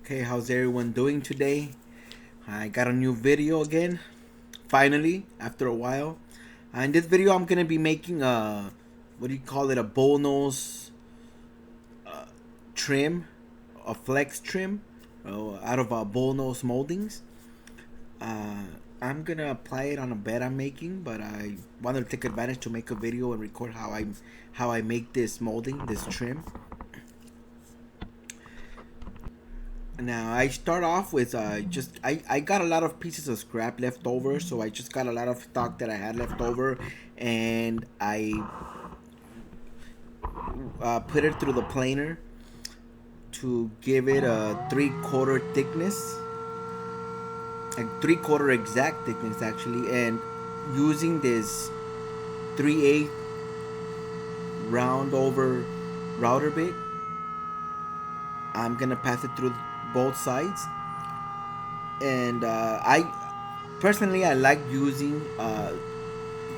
Okay, how's everyone doing today? I got a new video again, finally, after a while. In this video, I'm gonna be making a, what do you call it, a bullnose trim, a flex trim, out of bullnose moldings. Uh, I'm gonna apply it on a bed I'm making, but I wanted to take advantage to make a video and record how I make this molding, this trim. Now I start off with I got a lot of pieces of scrap left over, so I just got a lot of stock that I had left over, and I put it through the planer to give it a 3/4 thickness, a 3/4 exact thickness actually, and using this 3/8 round over router bit, I'm gonna pass it through both sides. And I personally, I like using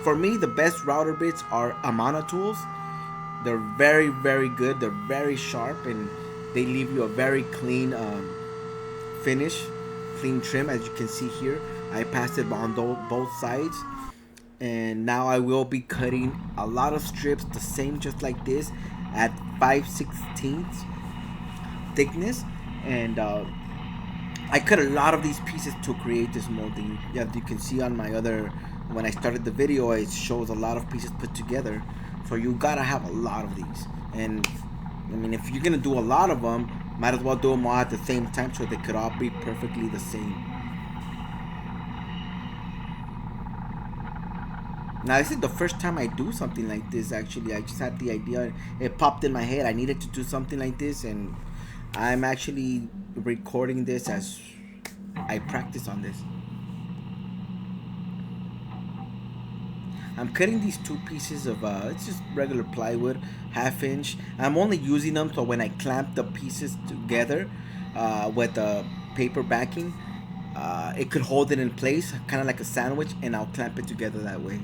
for me, the best router bits are Amana tools. They're very good, they're very sharp, and they leave you a very clean finish, clean trim. As you can see here, I passed it on both sides, and now I will be cutting a lot of strips the same, just like this, at 5/16 thickness. And I cut a lot of these pieces to create this molding. As you can see on my other, when I started the video, it shows a lot of pieces put together. So you gotta have a lot of these. And I mean, if you're gonna do a lot of them, might as well do them all at the same time so they could all be perfectly the same. Now this is the first time I do something like this. Actually, I just had the idea. It popped in my head. I needed to do something like this, and I'm actually recording this as I practice on this. I'm cutting these two pieces of it's just regular plywood, 1/2 inch. I'm only using them so when I clamp the pieces together with the paper backing, it could hold it in place, kind of like a sandwich, and I'll clamp it together that way.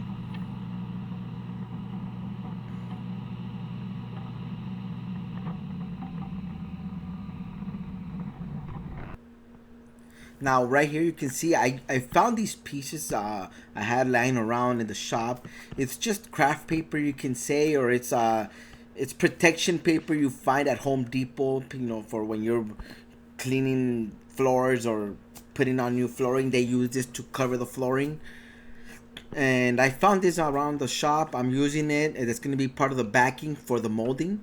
Now right here you can see I found these pieces I had lying around in the shop. It's just craft paper, you can say, or it's protection paper you find at Home Depot, you know, for when you're cleaning floors or putting on new flooring. They use this to cover the flooring. And I found this around the shop. I'm using it, and it's going to be part of the backing for the molding.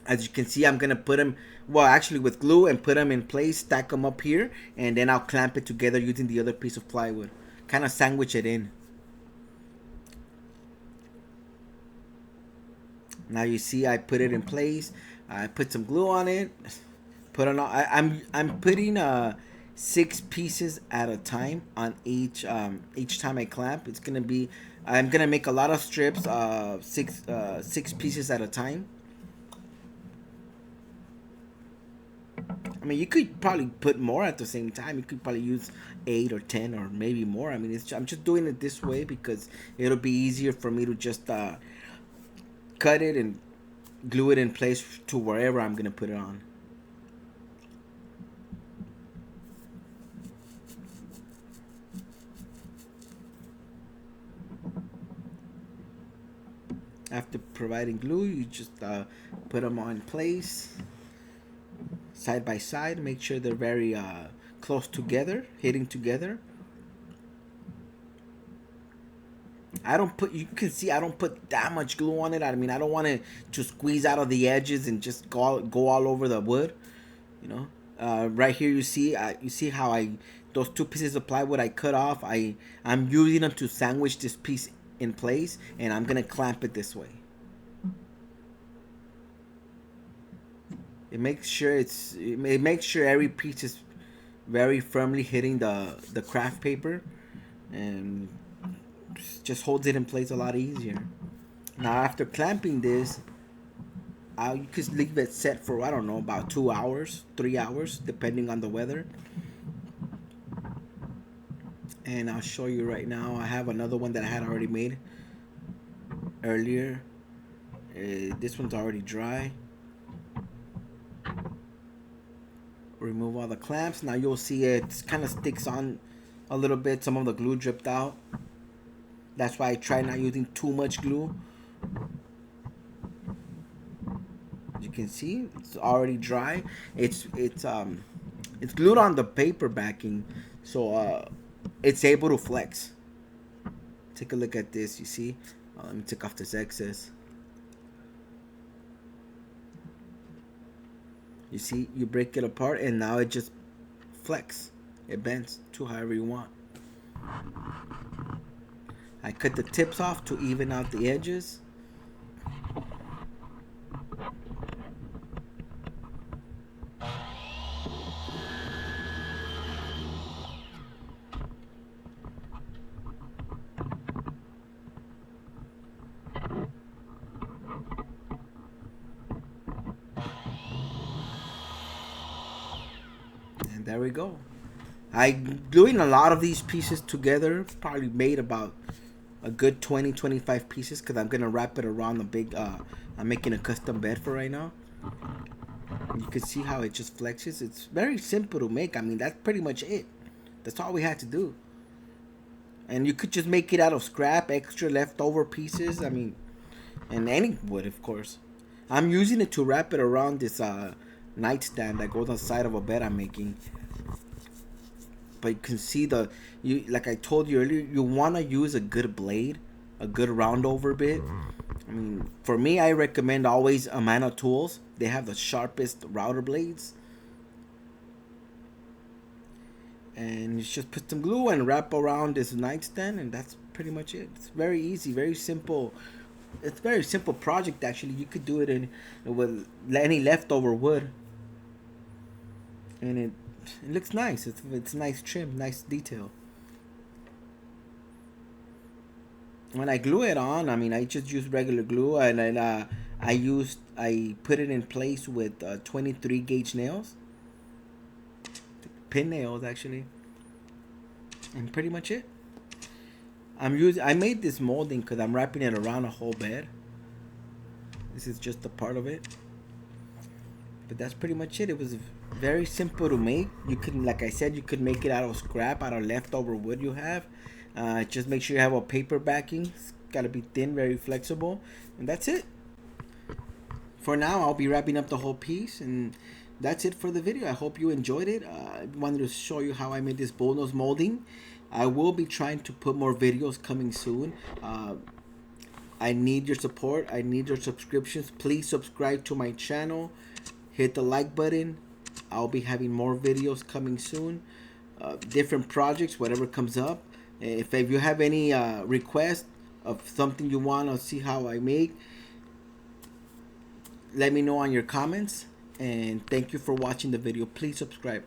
As you can see, I'm gonna put them, well, actually with glue, and put them in place, stack them up here, and then I'll clamp it together using the other piece of plywood, kind of sandwich it in. Now you see I put it in place. I put some glue on it, put on, I'm putting 6 pieces at a time on each time I clamp. It's gonna be, I'm gonna make a lot of strips, 6 pieces at a time. I mean, you could probably put more at the same time. You could probably use 8 or 10 or maybe more. I mean, I'm just doing it this way because it'll be easier for me to just cut it and glue it in place to wherever I'm gonna put it on. After providing glue, you just put them on place, side by side. Make sure they're very close together, hitting together. I don't put, you can see I don't put that much glue on it. I mean, I don't want it to squeeze out of the edges and just go all over the wood, you know. Right here you see how those 2 pieces of plywood I cut off, I'm using them to sandwich this piece in place, and I'm gonna clamp it this way. It makes sure every piece is very firmly hitting the craft paper, and just holds it in place a lot easier. Now after clamping this, you could leave it set for, I don't know, about 2 hours, 3 hours, depending on the weather. And I'll show you right now. I have another one that I had already made earlier, This one's already dry. Remove all the clamps. Now you'll see it kind of sticks on a little bit. Some of the glue dripped out. That's why I try not using too much glue. As you can see, it's already dry. It's glued on the paper backing, so it's able to flex. Take a look at this. You see? Let me take off this excess. You see, you break it apart and now it just flex. It bends to however you want. I cut the tips off to even out the edges. And there we go. I'm gluing a lot of these pieces together. Probably made about a good 20-25 pieces because I'm gonna wrap it around the big I'm making a custom bed for right now. You can see how it just flexes. It's very simple to make. I mean, that's pretty much it. That's all we had to do. And you could just make it out of scrap, extra leftover pieces. I mean, and any wood, of course. I'm using it to wrap it around this nightstand that goes on the side of a bed I'm making. But you can see like I told you earlier, you want to use a good blade, a good round over bit. I mean, for me, I recommend always Amana Tools. They have the sharpest router blades. And you just put some glue and wrap around this nightstand, and that's pretty much it. It's very easy, very simple. It's a very simple project actually. You could do it with any leftover wood, and it looks nice. It's nice trim, nice detail. When I glue it on, I mean, I just use regular glue, and then I put it in place with 23 gauge nails, pin nails actually, and pretty much it. I made this molding because I'm wrapping it around a whole bed. This is just a part of it, but that's pretty much it. It was very simple to make. You can, like I said, you could make it out of scrap, out of leftover wood you have. Just make sure you have a paper backing. It's gotta be thin, very flexible, and that's it. For now, I'll be wrapping up the whole piece, and that's it for the video. I hope you enjoyed it. I wanted to show you how I made this bulldoze molding. I will be trying to put more videos coming soon. I need your support. I need your subscriptions. Please subscribe to my channel. Hit the like button. I'll be having more videos coming soon. Different projects, whatever comes up. If you have any requests of something you want to see how I make, let me know on your comments. And thank you for watching the video. Please subscribe.